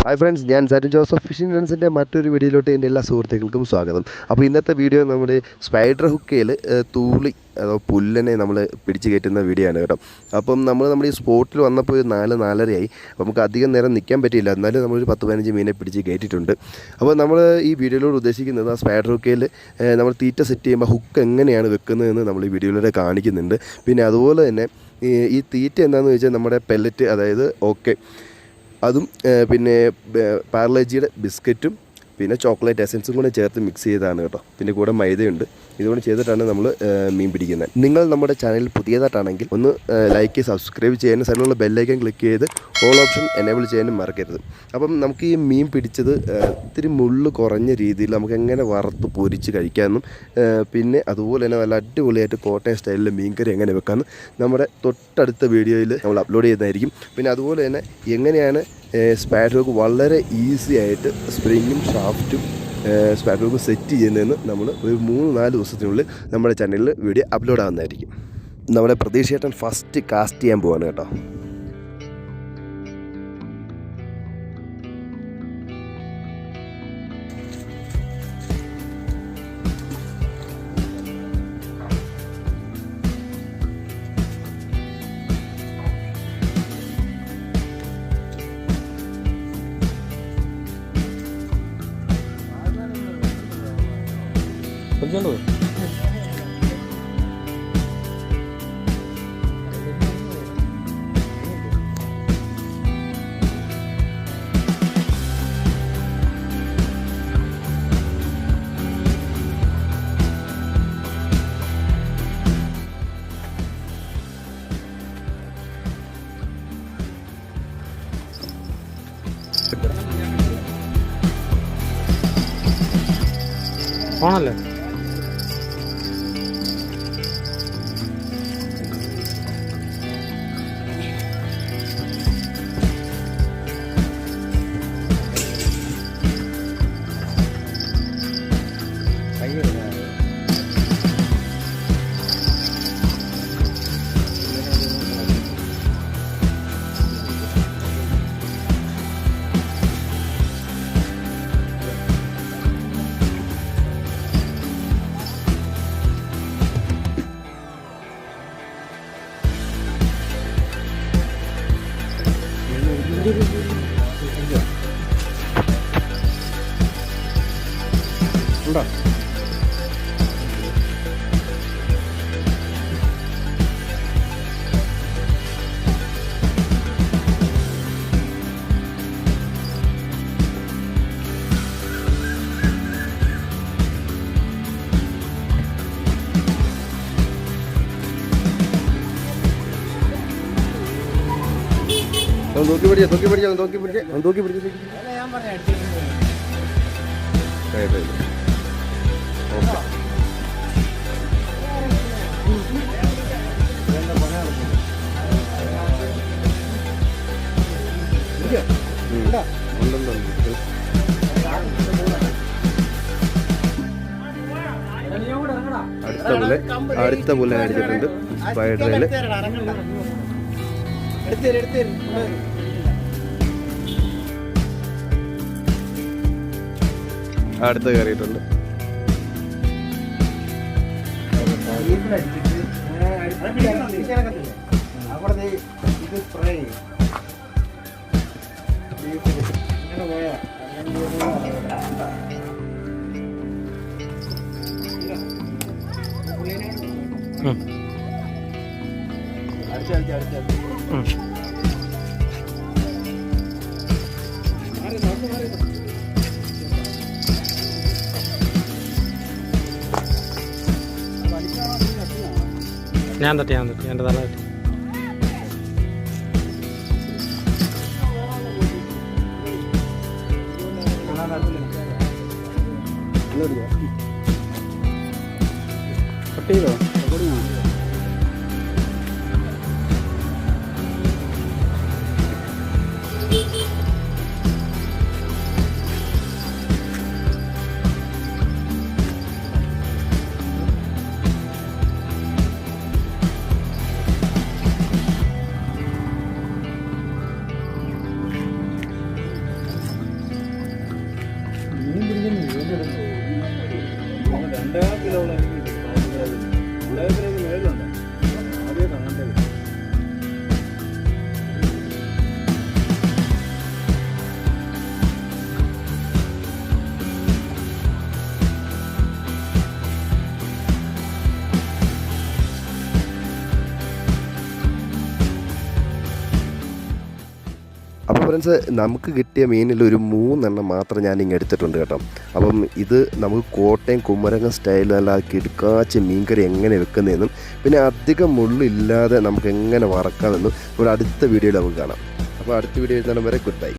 Hi friends, ഞാൻ Sarin Joseph phishing ഫ്രണ്ട്സിൻ്റെ മറ്റൊരു വീഡിയോയിലോട്ട് എൻ്റെ എല്ലാ സുഹൃത്തുക്കൾക്കും സ്വാഗതം. അപ്പോൾ ഇന്നത്തെ വീഡിയോ നമ്മുടെ സ്പൈഡർ ഹുക്കയിൽ തൂളി അതോ പുല്ലനെ നമ്മൾ പിടിച്ച് കയറ്റുന്ന വീഡിയോ ആണ് കേട്ടോ. അപ്പം നമ്മുടെ ഈ സ്പോട്ടിൽ വന്നപ്പോൾ 4-4:30 നമുക്ക് അധികം നേരം നിൽക്കാൻ പറ്റിയില്ല. എന്നാലും നമ്മളൊരു 10-15 മീനെ പിടിച്ച് കയറ്റിയിട്ടുണ്ട്. അപ്പോൾ നമ്മൾ ഈ വീഡിയോയിലൂടെ ഉദ്ദേശിക്കുന്നത് ആ സ്പൈഡർ ഹുക്കയിൽ നമ്മൾ തീറ്റ സെറ്റ് ചെയ്യുമ്പോൾ ഹുക്ക് എങ്ങനെയാണ് വെക്കുന്നതെന്ന് നമ്മൾ ഈ വീഡിയോയിലൂടെ കാണിക്കുന്നുണ്ട്. പിന്നെ അതുപോലെ തന്നെ ഈ തീറ്റ എന്താണെന്ന് വെച്ചാൽ നമ്മുടെ പെല്ലറ്റ്, അതായത് അതും പിന്നെ പാർലേജിയുടെ ബിസ്ക്കറ്റും പിന്നെ ചോക്ലേറ്റ് എസൻസും കൂടെ ചേർത്ത് മിക്സ് ചെയ്തതാണ് കേട്ടോ. പിന്നെ കൂടെ മൈദയുണ്ട്. ഇതുകൊണ്ട് ചെയ്തിട്ടാണ് നമ്മൾ മീൻ പിടിക്കുന്നത്. നിങ്ങൾ നമ്മുടെ ചാനൽ പുതിയതായിട്ടാണെങ്കിൽ ഒന്ന് ലൈക്ക്, സബ്സ്ക്രൈബ് ചെയ്യാനും സൈഡിലുള്ള ബെല്ലൈക്കൻ ക്ലിക്ക് ചെയ്ത് ഓൾ ഓപ്ഷൻ എനേബിൾ ചെയ്യാനും മറക്കരുത്. അപ്പം നമുക്ക് ഈ മീൻ പിടിച്ചത് ഇത്തിരി മുള്ള് കുറഞ്ഞ രീതിയിൽ നമുക്ക് എങ്ങനെ വറുത്ത് പൊരിച്ച് കഴിക്കാമെന്നും പിന്നെ അതുപോലെ തന്നെ നല്ല അടിപൊളിയായിട്ട് കോട്ടയം സ്റ്റൈലിൽ മീൻകറി എങ്ങനെ വെക്കാമെന്ന് നമ്മുടെ തൊട്ടടുത്ത വീഡിയോയിൽ നമ്മൾ അപ്ലോഡ് ചെയ്യുന്നതായിരിക്കും. പിന്നെ അതുപോലെ തന്നെ എങ്ങനെയാണ് സ്പൈഡർ ഹുക്ക് വളരെ ഈസി ആയിട്ട് സ്പ്രിങ്ങും ഷാഫ്റ്റും സ്പൈഡർ ഹുക്ക് സെറ്റ് ചെയ്യുന്നതെന്ന് നമ്മൾ ഒരു 3-4 ദിവസത്തിനുള്ളിൽ നമ്മുടെ ചാനലിൽ വീഡിയോ അപ്ലോഡ് ആവുന്നതായിരിക്കും. നമ്മുടെ പ്രതീക്ഷയേട്ടൻ ഫസ്റ്റ് കാസ്റ്റ് ചെയ്യാൻ പോവാണ് കേട്ടോ. Kerja lu? Mana le? Udah. Toki berja. അടുത്ത പോലെ അടിച്ചിട്ടുണ്ട് സ്പൈഡറിൽ. അടുത്ത് കയറിയിട്ടുണ്ട്. ഞാൻ തട്ടി എൻ്റെ തല തട്ടി. കട്ടിയിലോ അപ്പോൾ ഫ്രണ്ട്സ്, നമുക്ക് കിട്ടിയ മീനിൽ ഒരു 3 എണ്ണം മാത്രം ഞാൻ ഇങ്ങനെ എടുത്തിട്ടുണ്ട് കേട്ടോ. അപ്പം ഇത് നമുക്ക് കോട്ടയം കുമരകം സ്റ്റൈൽ നല്ല കിടുക്കാച്ച മീൻകറി എങ്ങനെ വെക്കുന്നതെന്നും പിന്നെ അധികം മുള്ളില്ലാതെ നമുക്ക് എങ്ങനെ വറക്കാമെന്നും ഇവിടെ അടുത്ത വീഡിയോയിൽ നമുക്ക് കാണാം. അപ്പോൾ അടുത്ത വീഡിയോ എഴുതാൻ വരെ ഗുഡ് ബൈ.